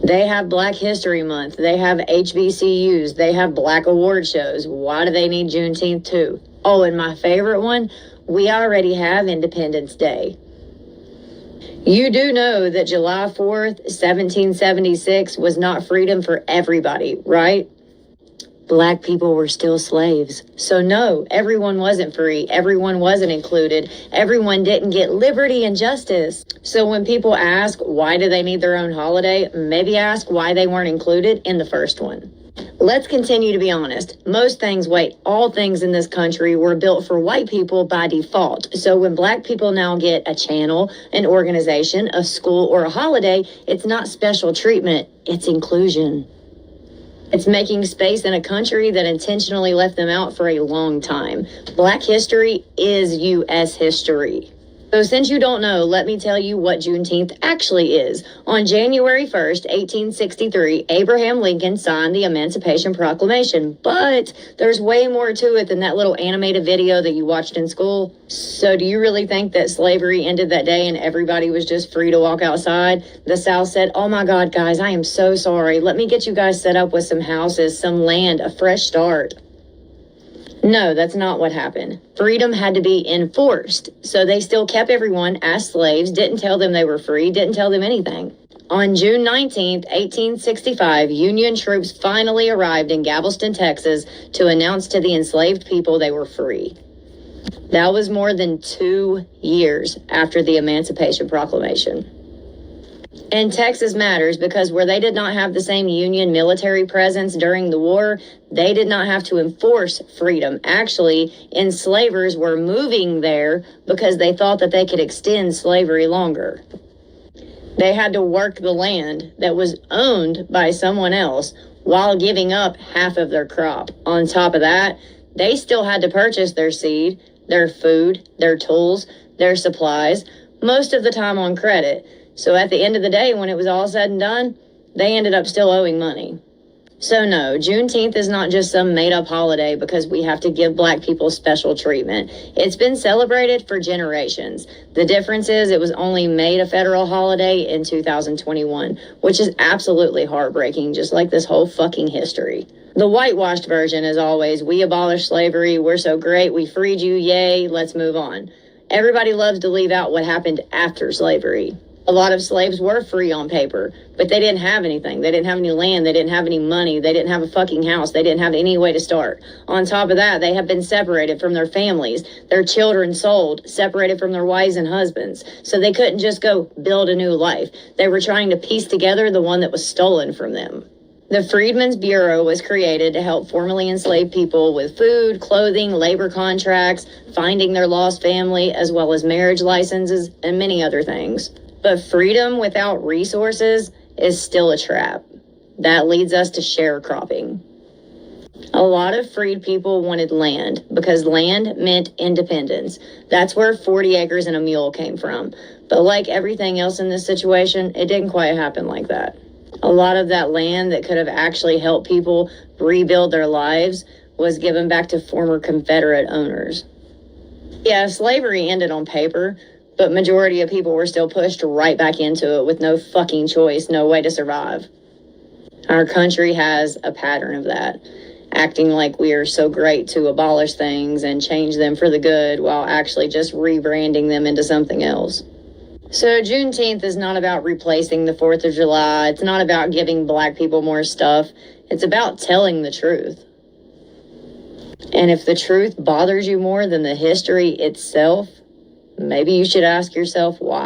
They have Black History Month. They have HBCUs. They have Black award shows. Why do they need Juneteenth too? Oh, and my favorite one, we already have Independence Day. You do know that July 4th, 1776 was not freedom for everybody, right? Black people were still slaves. So no, everyone wasn't free. Everyone wasn't included. Everyone didn't get liberty and justice. So when people ask why do they need their own holiday, maybe ask why they weren't included in the first one. Let's continue to be honest. Most things, all things in this country were built for white people by default. So when Black people now get a channel, an organization, a school, or a holiday, it's not special treatment, it's inclusion. It's making space in a country that intentionally left them out for a long time. Black history is U.S. history. So since you don't know, let me tell you what Juneteenth actually is. On January 1st, 1863, Abraham Lincoln signed the Emancipation Proclamation. But there's way more to it than that little animated video that you watched in school. So do you really think that slavery ended that day and everybody was just free to walk outside? The South said, oh my God, guys, I am so sorry. Let me get you guys set up with some houses, some land, a fresh start. No, that's not what happened. Freedom had to be enforced. So they still kept everyone as slaves, didn't tell them they were free, didn't tell them anything. On June 19th, 1865, Union troops finally arrived in Galveston, Texas to announce to the enslaved people they were free. That was more than 2 years after the Emancipation Proclamation. And Texas matters because where they did not have the same Union military presence during the war, they did not have to enforce freedom. Actually, enslavers were moving there because they thought that they could extend slavery longer. They had to work the land that was owned by someone else while giving up half of their crop. On top of that, they still had to purchase their seed, their food, their tools, their supplies, most of the time on credit. So at the end of the day, when it was all said and done, they ended up still owing money. So no, Juneteenth is not just some made-up holiday because we have to give Black people special treatment. It's been celebrated for generations. The difference is it was only made a federal holiday in 2021, which is absolutely heartbreaking, just like this whole fucking history. The whitewashed version is always, we abolished slavery, we're so great, we freed you, yay, let's move on. Everybody loves to leave out what happened after slavery. A lot of slaves were free on paper, but they didn't have anything. They didn't have any land. They didn't have any money. They didn't have a fucking house. They didn't have any way to start. On top of that, they have been separated from their families, their children sold, separated from their wives and husbands. So they couldn't just go build a new life. They were trying to piece together the one that was stolen from them. The Freedmen's Bureau was created to help formerly enslaved people with food, clothing, labor contracts, finding their lost family, as well as marriage licenses and many other things. But freedom without resources is still a trap. That leads us to sharecropping. A lot of freed people wanted land because land meant independence. That's where 40 acres and a mule came from. But like everything else in this situation, it didn't quite happen like that. A lot of that land that could have actually helped people rebuild their lives was given back to former Confederate owners. Yeah, slavery ended on paper, but majority of people were still pushed right back into it with no fucking choice, no way to survive. Our country has a pattern of that, acting like we are so great to abolish things and change them for the good while actually just rebranding them into something else. So Juneteenth is not about replacing the 4th of July. It's not about giving Black people more stuff. It's about telling the truth. And if the truth bothers you more than the history itself, maybe you should ask yourself why.